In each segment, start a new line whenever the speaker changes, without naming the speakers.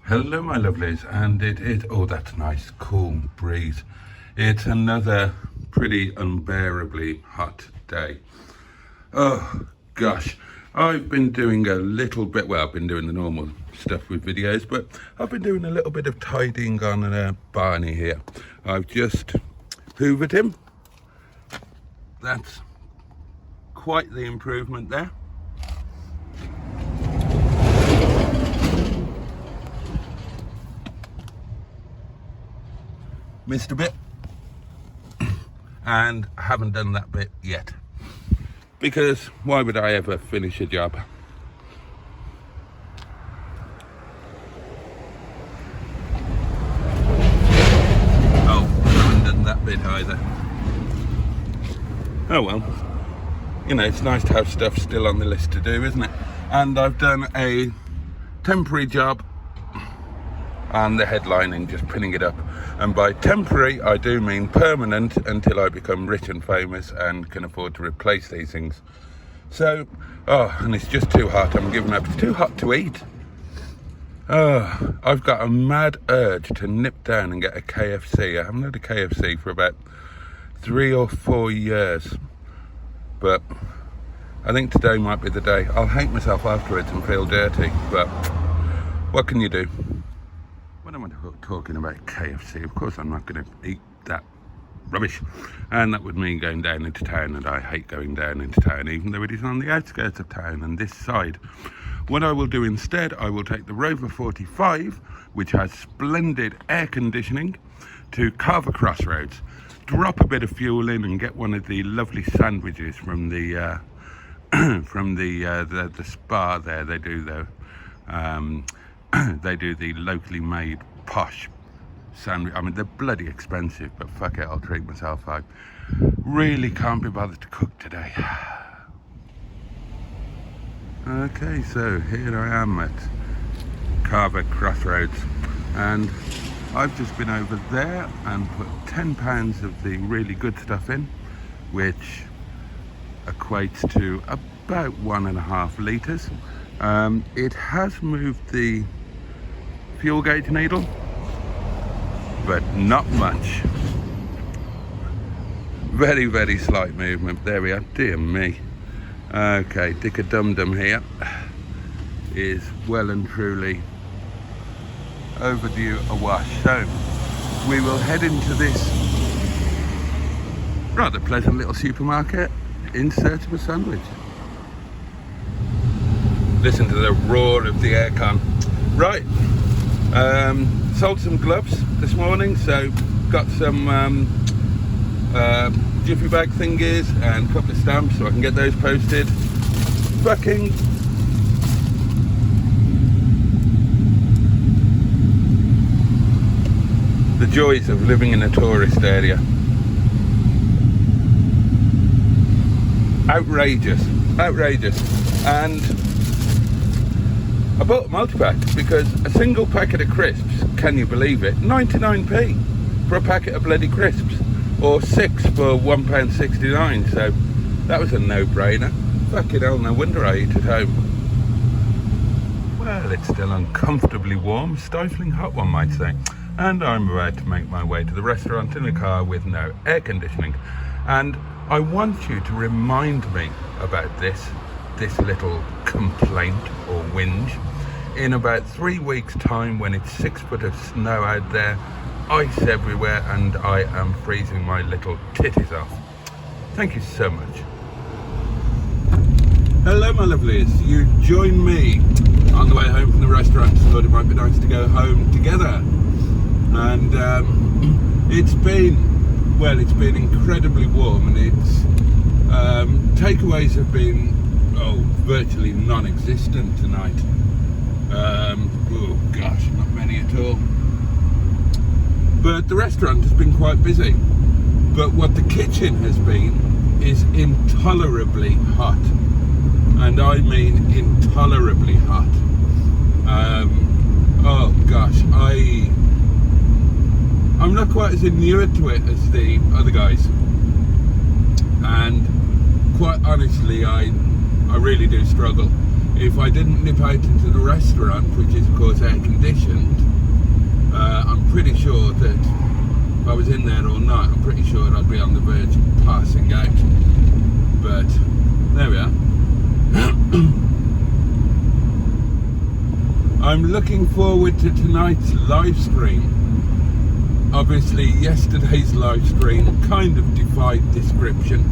Hello my lovelies, and it is, oh that's nice, cool breeze. It's another pretty unbearably hot day. Oh gosh, I've been doing a little bit, well I've been doing the normal stuff with videos, but I've been doing a little bit of tidying on Barney here. I've just hoovered him. That's quite the improvement there. Missed a bit, and I haven't done that bit yet, because why would I ever finish a job? Oh, I haven't done that bit either. Oh well, you know, it's nice to have stuff still on the list to do, isn't it? And I've done a temporary job and the headlining, just pinning it up. And by temporary, I do mean permanent until I become rich and famous and can afford to replace these things. So, oh, and it's just too hot. I'm giving up. It's too hot to eat. Oh, I've got a mad urge to nip down and get a KFC. I haven't had a KFC for about 3 or 4 years. But I think today might be the day. I'll hate myself afterwards and feel dirty, but what can you do? When I'm talking about KFC, of course I'm not going to eat that rubbish, and that would mean going down into town, and I hate going down into town, even though it is on the outskirts of town and this side. What I will do instead, I will take the Rover 45, which has splendid air conditioning, to Carver Crossroads, drop a bit of fuel in and get one of the lovely sandwiches from the the spa there. They do the they do the locally made posh sandwich. I mean, they're bloody expensive, but fuck it, I'll treat myself out. Really can't be bothered to cook today. Okay, so here I am at Carver Crossroads, and I've just been over there and put £10 of the really good stuff in, which equates to about 1.5 litres. It has moved the fuel gauge needle, but not much. Very, very slight movement. There we are. Dear me. Okay, Dicker Dum Dum here is well and truly overdue a wash. So we will head into this rather pleasant little supermarket in search of a sandwich. Listen to the roar of the aircon. Right, sold some gloves this morning, so got some jiffy bag thingies and a couple of stamps so I can get those posted. Fucking the joys of living in a tourist area. Outrageous, and I bought a multi-pack because a single packet of crisps, can you believe it, 99p for a packet of bloody crisps, or 6 for £1.69, so that was a no-brainer. Fucking hell, no wonder I eat at home. Well, it's still uncomfortably warm, stifling hot one might say, and I'm about to make my way to the restaurant in a car with no air conditioning. And I want you to remind me about this little complaint or whinge in about 3 weeks time, when it's 6 foot of snow out there, ice everywhere, and I am freezing my little titties off. Thank you so much. Hello my lovelies, you join me on the way home from the restaurant. Thought it might be nice to go home together, and it's been incredibly warm, and it's takeaways have been virtually non-existent tonight. Oh gosh, not many at all. But the restaurant has been quite busy. But what the kitchen has been is intolerably hot, and I mean intolerably hot. Oh gosh, I'm not quite as inured to it as the other guys, and quite honestly I really do struggle. if I didn't nip out into the restaurant, which is of course air conditioned, I'm pretty sure that if I was in there all night, I'm pretty sure I'd be on the verge of passing out. But there we are. I'm looking forward to tonight's live stream. Obviously yesterday's live stream kind of defied description.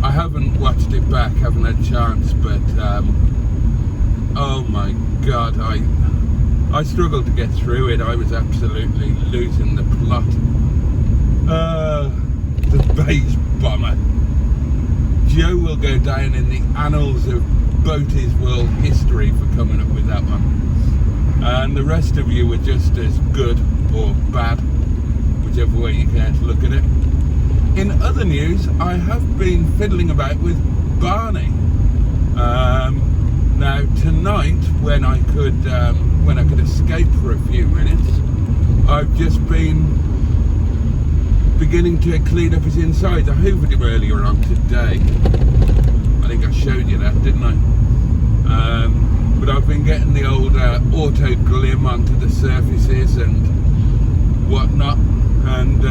I haven't watched it back, haven't had a chance, but oh my god, I struggled to get through it. I was absolutely losing the plot. The beige bomber. Joe will go down in the annals of Boaty's world history for coming up with that one. And the rest of you were just as good or bad, whichever way you care to look at it. In other news, I have been fiddling about with Barney. Now tonight, when I could escape for a few minutes, I've just been beginning to clean up his insides. I hoovered him earlier on today. I think I showed you that, didn't I? But I've been getting the old auto glim onto the surfaces and whatnot, and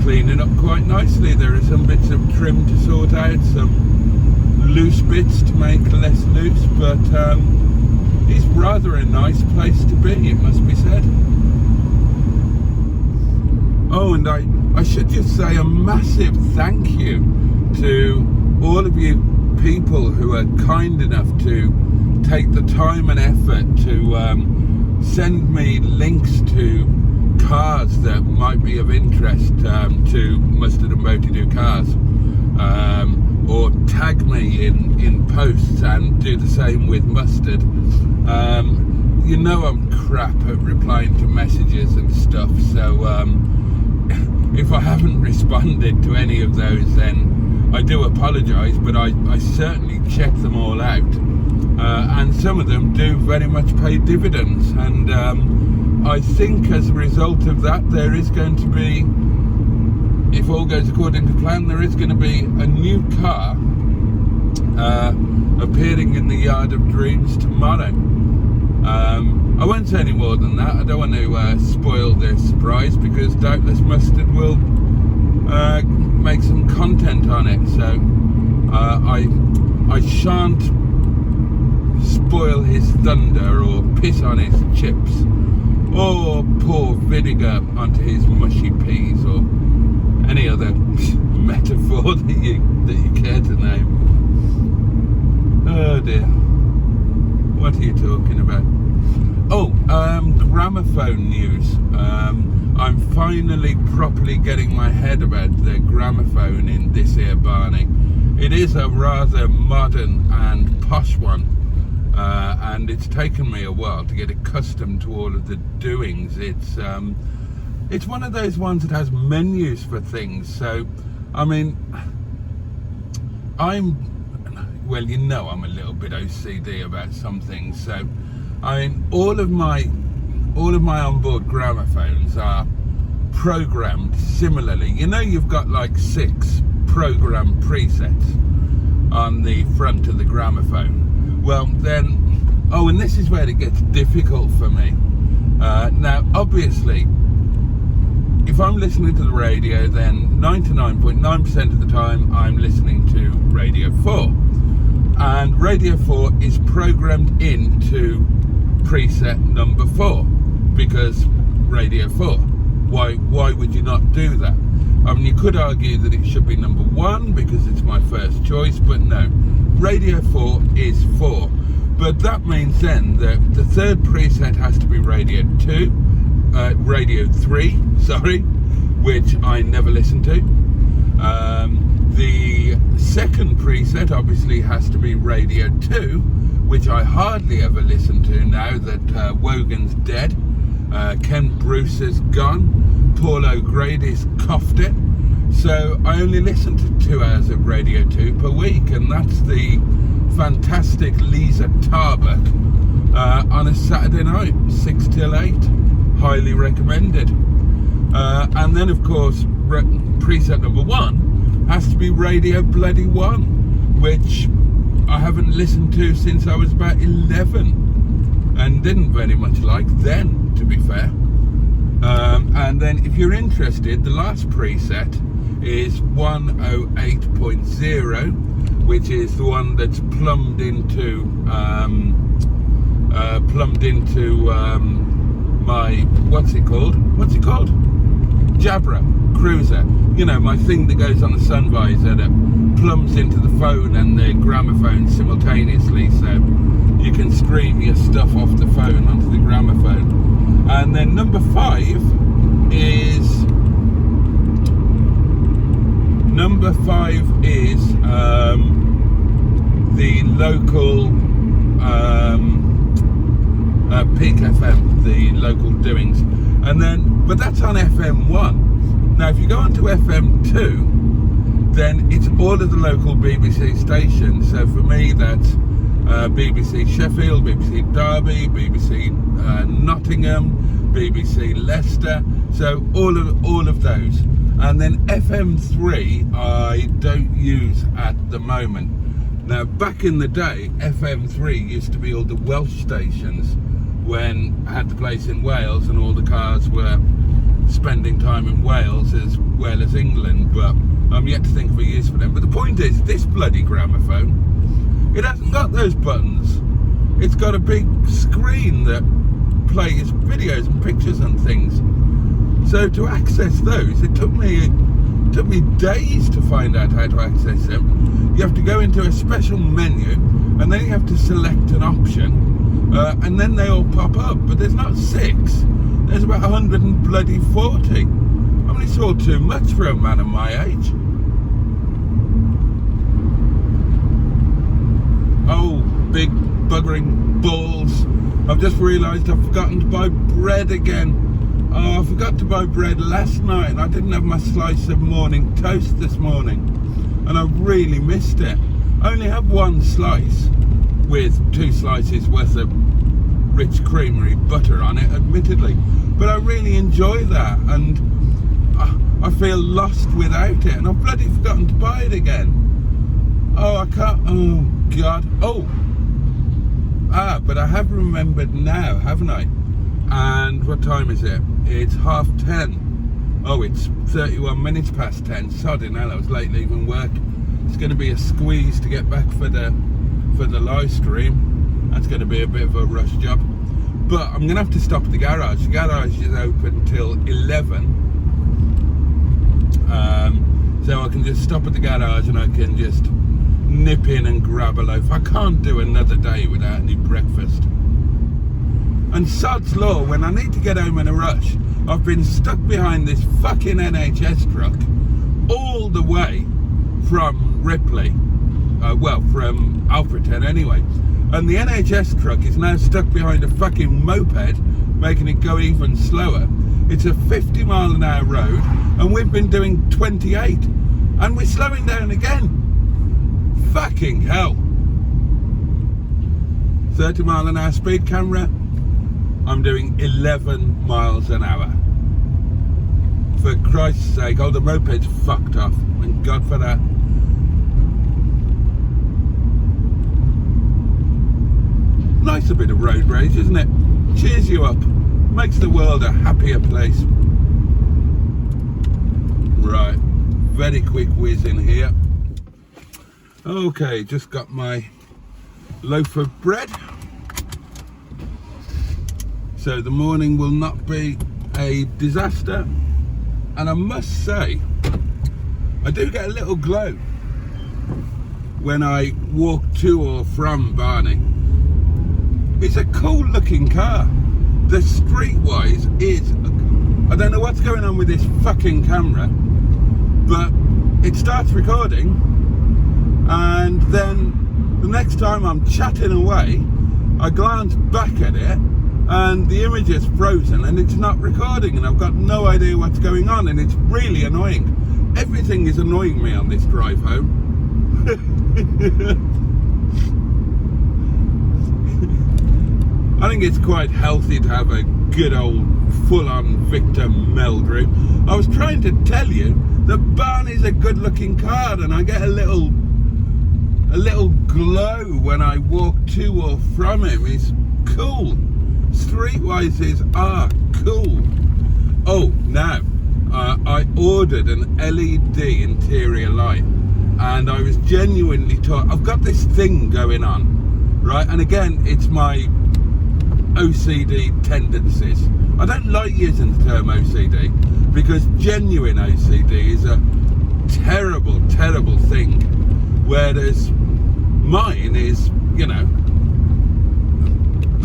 cleaning up quite nicely. There are some bits of trim to sort out, some loose bits to make less loose, but it's rather a nice place to be, it must be said. Oh, and I should just say a massive thank you to all of you people who are kind enough to take the time and effort to send me links to cars that might be of interest to Mustard and Boaty Do Cars, or tag me in posts and do the same with Mustard. You know I'm crap at replying to messages and stuff, so if I haven't responded to any of those, then I do apologise, but I certainly check them all out, and some of them do very much pay dividends, and I think as a result of that there is going to be, if all goes according to plan, there is going to be a new car appearing in the Yard of Dreams tomorrow. I won't say any more than that. I don't want to spoil their surprise, because doubtless Mustard will make some content on it, so I shan't spoil his thunder or piss on his chips or pour vinegar onto his mushy peas or any other metaphor that you care to name. Oh dear, what are you talking about? Oh, gramophone news. I'm finally properly getting my head about the gramophone in this here Barney. It is a rather modern and posh one, and it's taken me a while to get accustomed to all of the doings. It's one of those ones that has menus for things, so I mean, well, you know I'm a little bit OCD about some things, so I mean, all of my onboard gramophones are programmed similarly. You know, you've got like 6 program presets on the front of the gramophone. Well then, oh, and this is where it gets difficult for me. Now obviously, if I'm listening to the radio, then 99.9% of the time I'm listening to Radio 4, and Radio 4 is programmed into preset number 4 because Radio 4. Why would you not do that? I mean, you could argue that it should be number 1 because it's my first choice, but no, Radio 4 is 4. But that means then that the third preset has to be Radio 3, sorry, which I never listen to. The second preset obviously has to be Radio 2, which I hardly ever listen to now that Wogan's dead, Ken Bruce is gone, Paul O'Grady's coughed it, so I only listen to 2 hours of Radio 2 per week, and that's the fantastic Lisa Tarbuck on a Saturday night, 6 till 8, highly recommended. And then of course preset number 1 has to be Radio Bloody 1, which I haven't listened to since I was about 11 and didn't very much like then, to be fair. And then if you're interested, the last preset is 108.0, which is the one that's plumbed into my what's it called Jabra Cruiser, you know, my thing that goes on the sun visor that plumbs into the phone and the gramophone simultaneously, so you can stream your stuff off the phone onto the gramophone. And then number 5 is the local Peak FM, the local doings, and then, but that's on FM1. Now if you go on to FM2, then it's all of the local BBC stations. So for me that's BBC Sheffield, BBC Derby, BBC Nottingham, BBC Leicester, so all of those. And then FM3 I don't use at the moment. Now back in the day, FM3 used to be all the Welsh stations when I had the place in Wales and all the cars were spending time in Wales as well as England, but I'm yet to think of a use for them. But the point is, this bloody gramophone, it hasn't got those buttons. It's got a big screen that plays videos and pictures and things. So to access those, it took me days to find out how to access them. You have to go into a special menu and then you have to select an option, and then they all pop up, but there's not 6, there's about 140. I mean, it's all too much for a man of my age. Oh, big buggering balls. I've just realised I've forgotten to buy bread again. Oh, I forgot to buy bread last night and I didn't have my slice of morning toast this morning. And I really missed it. I only have 1 slice with 2 slices worth of rich creamery butter on it, admittedly. But I really enjoy that and I feel lost without it. And I've bloody forgotten to buy it again. Oh, I can't, oh God. Oh, but I have remembered now, haven't I? And what time is it? It's 10:30. Oh, it's 31 minutes past 10. Sodding hell, I was late leaving work. It's going to be a squeeze to get back for the live stream. That's going to be a bit of a rush job. But I'm going to have to stop at the garage. The garage is open till 11. So I can just stop at the garage and I can just nip in and grab a loaf. I can't do another day without any breakfast. And sod's law, when I need to get home in a rush, I've been stuck behind this fucking NHS truck all the way from Ripley, from Alfreton anyway. And the NHS truck is now stuck behind a fucking moped, making it go even slower. It's a 50-mile-an-hour road, and we've been doing 28, and we're slowing down again. Fucking hell. 30-mile-an-hour speed camera. I'm doing 11 miles an hour. For Christ's sake, oh, the moped's fucked off. Thank God for that. Nice a bit of road rage, isn't it? Cheers you up. Makes the world a happier place. Right, very quick whiz in here. Okay, just got my loaf of bread. So the morning will not be a disaster. And I must say, I do get a little glow when I walk to or from Barney. It's a cool looking car. The streetwise is, I don't know what's going on with this fucking camera, but it starts recording and then the next time I'm chatting away, I glance back at it and the image is frozen and it's not recording and I've got no idea what's going on and it's really annoying. Everything is annoying me on this drive home. I think it's quite healthy to have a good old full-on Victor Meldrew. I was trying to tell you that Barney's a good-looking car and I get a little a little glow when I walk to or from him is cool. Streetwises are cool. Oh, now I ordered an LED interior light, and I was genuinely taught. I've got this thing going on, right? And again, it's my OCD tendencies. I don't like using the term OCD because genuine OCD is a terrible, terrible thing, whereas mine is, you know,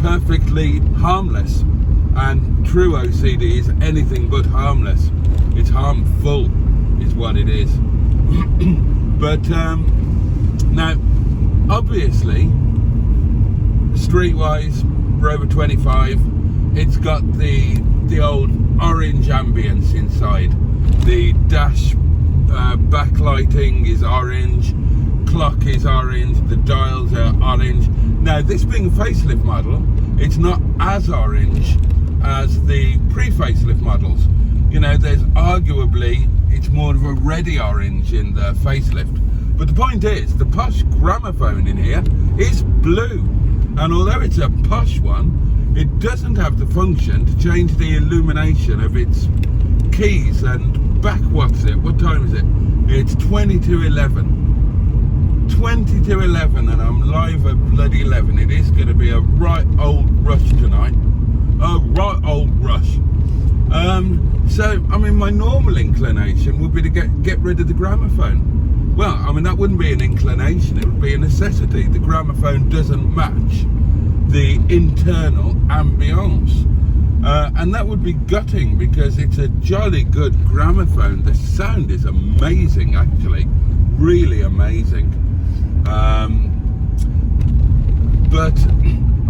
perfectly harmless. And true OCD is anything but harmless. It's harmful, is what it is. But now, obviously, Streetwise Rover 25, it's got the old orange ambience inside. The dash backlighting is orange, clock is orange, the dials are orange. Now, this being a facelift model, it's not as orange as the pre-facelift models. You know, there's arguably, it's more of a reddy orange in the facelift. But the point is, the posh gramophone in here is blue. And although it's a posh one, it doesn't have the function to change the illumination of its keys and back. What's it? What time is it? It's 20 to 11. 20 to 11, and I'm live at bloody 11. It is going to be a right old rush tonight. A right old rush. So, I mean, my normal inclination would be to get rid of the gramophone. Well, I mean, that wouldn't be an inclination, it would be a necessity. The gramophone doesn't match the internal ambience. And that would be gutting because it's a jolly good gramophone. The sound is amazing, actually. Really amazing. But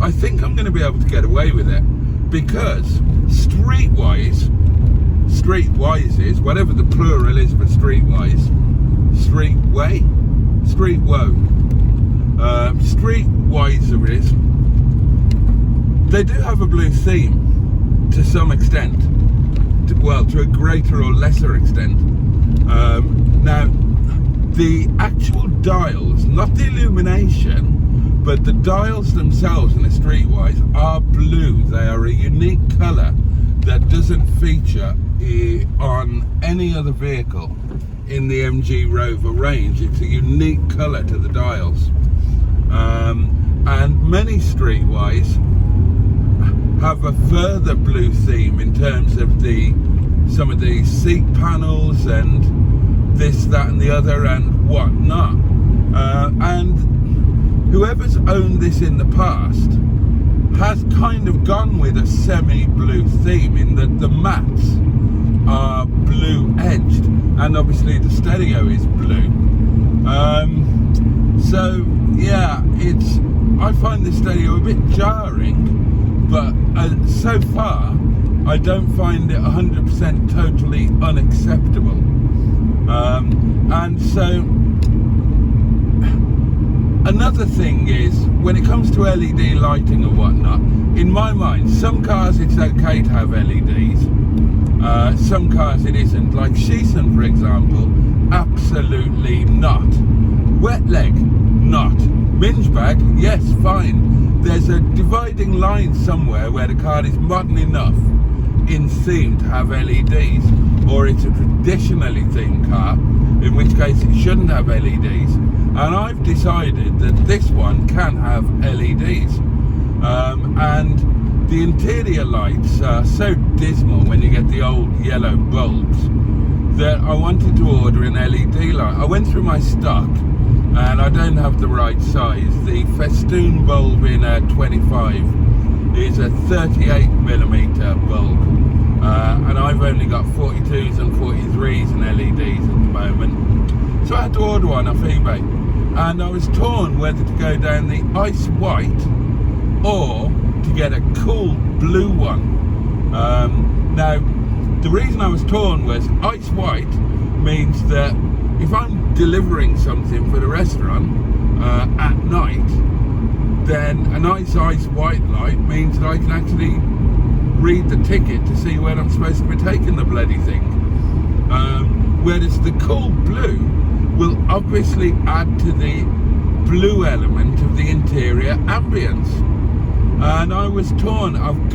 I think I'm going to be able to get away with it because Streetwises, whatever the plural is for Streetwises, Streetwiseries, they do have a blue theme to some extent, to a greater or lesser extent. Now, the actual dials, not the illumination, but the dials themselves in a Streetwise are blue. They are a unique colour that doesn't feature on any other vehicle in the MG Rover range. It's a unique colour to the dials. And many Streetwise have a further blue theme in terms of some of the seat panels and this, that and the other and whatnot. And whoever's owned this in the past has kind of gone with a semi-blue theme in that the mats are blue edged and obviously the stereo is blue. So yeah, I find the stereo a bit jarring, but so far I don't find it 100% totally unacceptable. And so another thing is, when it comes to LED lighting and whatnot, in my mind, some cars it's okay to have LEDs, some cars it isn't. Like Shison, for example, absolutely not. Wetleg, not. Mingebag, yes, fine. There's a dividing line somewhere where the car is modern enough in theme to have LEDs, or it's a traditionally themed car, in which case it shouldn't have LEDs. And I've decided that this one can have LEDs. And the interior lights are so dismal when you get the old yellow bulbs that I wanted to order an LED light. I went through my stock and I don't have the right size. The festoon bulb in a 25 is a 38mm bulb. And I've only got 42s and 43s and LEDs at the moment. So I had to order one off eBay. And I was torn whether to go down the ice white or to get a cool blue one. Now, the reason I was torn was ice white means that if I'm delivering something for the restaurant at night, then a nice ice white light means that I can actually read the ticket to see where I'm supposed to be taking the bloody thing. Whereas the cool blue will obviously add to the blue element of the interior ambience, and I was torn. I've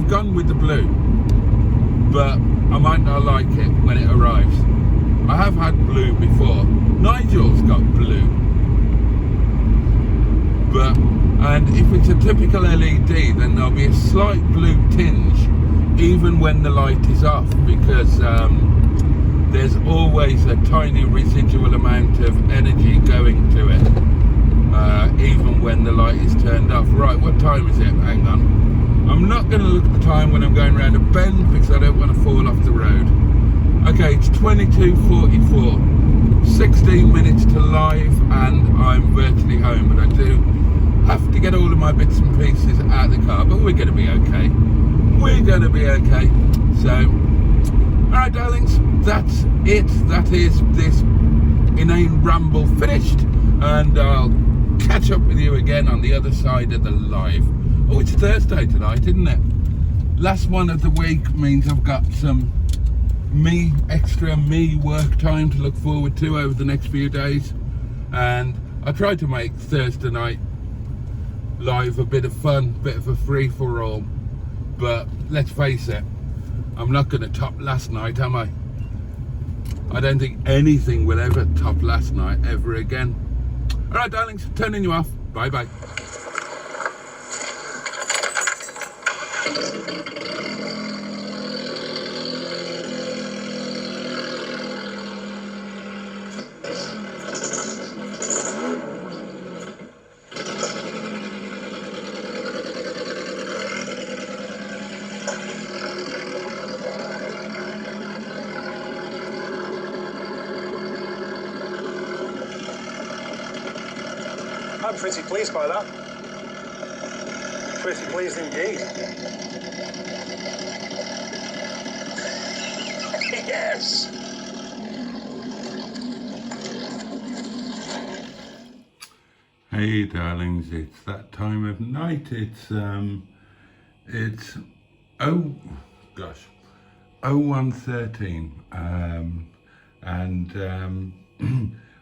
gone with the blue, but I might not like it when it arrives. I have had blue before. Nigel's got blue, and if it's a typical LED, then there'll be a slight blue tinge even when the light is off, because there's always a tiny residual amount of energy going to it, even when the light is turned off. Right, what time is it? Hang on. I'm not going to look at the time when I'm going around a bend because I don't want to fall off the road. Okay, it's 22:44, 16 minutes to live, and I'm virtually home, but I do have to get all of my bits and pieces out of the car, but we're going to be okay. We're going to be okay. So, alright darlings, that's it. That is this inane ramble finished, and I'll catch up with you again on the other side of the live. Oh, it's Thursday tonight, isn't it? Last one of the week means I've got some extra work time to look forward to over the next few days, and I try to make Thursday night live a bit of fun, bit of a free-for-all, but let's face it, I'm not going to top last night, am I? I don't think anything will ever top last night ever again. Alright darlings, turning you off. Bye bye.
I'm pretty pleased by that. Pretty pleased indeed. Yes!
Hey darlings, it's that time of night. It's 01:13, and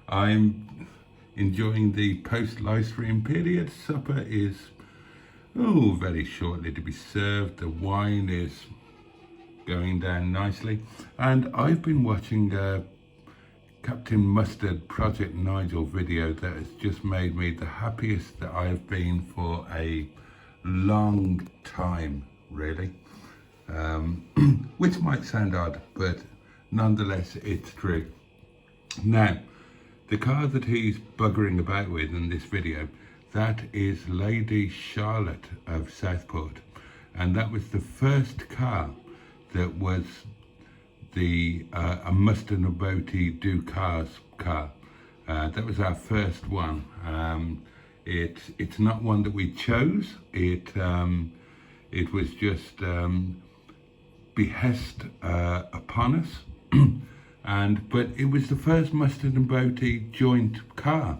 I'm enjoying the post live stream period. Supper is very shortly to be served. The wine is going down nicely, and I've been watching Captain Mustard Project Nigel video that has just made me the happiest that I have been for a long time, really. Which might sound odd, but nonetheless it's true. Now, the car that he's buggering about with in this video, that is Lady Charlotte of Southport, and that was the first car that was a Mustard and Boaty Do Cars car. That was our first one. It's not one that we chose. It was just behest upon us. But it was the first Mustard and Boaty joint car,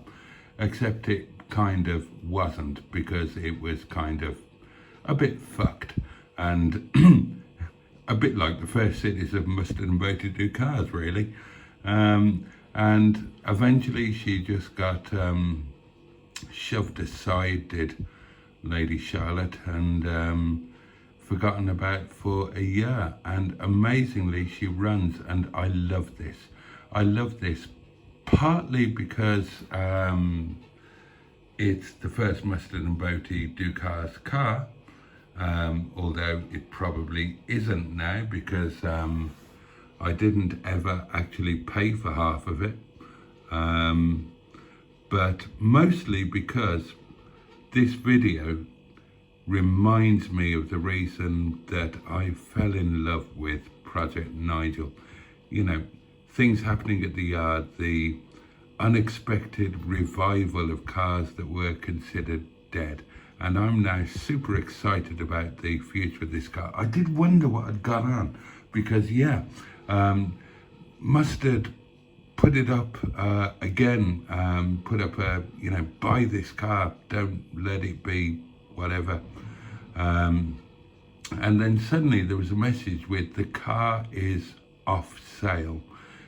except it kind of wasn't, because it was kind of a bit fucked, and a bit like the first cities of Mustard and Boaty Do Cars, really. And eventually she just got shoved aside, did Lady Charlotte, and forgotten about for a year. And amazingly she runs, and I love this. I love this partly because it's the first Mustard and Boaty Do Cars car, although it probably isn't now, because I didn't ever actually pay for half of it, but mostly because this video reminds me of the reason that I fell in love with Project Nigel. You know, things happening at the yard, the unexpected revival of cars that were considered dead, and I'm now super excited about the future of this car. I did wonder what had gone on, because Mustard put it up again, put up a, buy this car, don't let it be whatever, and then suddenly there was a message with the car is off sale.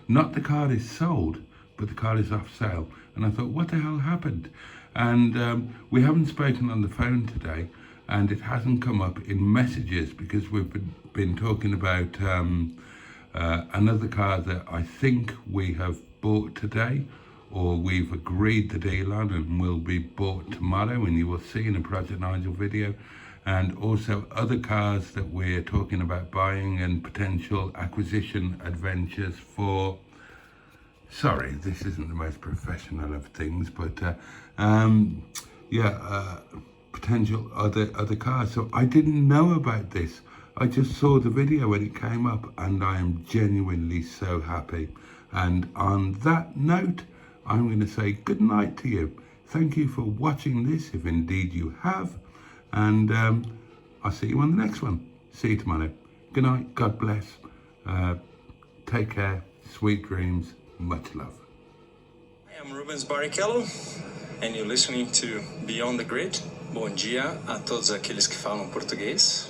Not the car is sold, but the car is off sale. And I thought, what the hell happened? And we haven't spoken on the phone today, and it hasn't come up in messages because we've been talking about another car that I think we have bought today, or we've agreed the deal on and will be bought tomorrow, and you will see in a Project Nigel video, and also other cars that we're talking about buying and potential acquisition adventures for. Sorry, this isn't the most professional of things, but potential other cars. So I didn't know about this. I just saw the video when it came up, and I am genuinely so happy. And on that note, I'm going to say good night to you. Thank you for watching this, if indeed you have. And I'll see you on the next one. See you tomorrow. Good night. God bless. Take care. Sweet dreams. Much love.
I am Rubens Barrichello, and you're listening to Beyond the Grid. Bom dia a todos aqueles que falam português.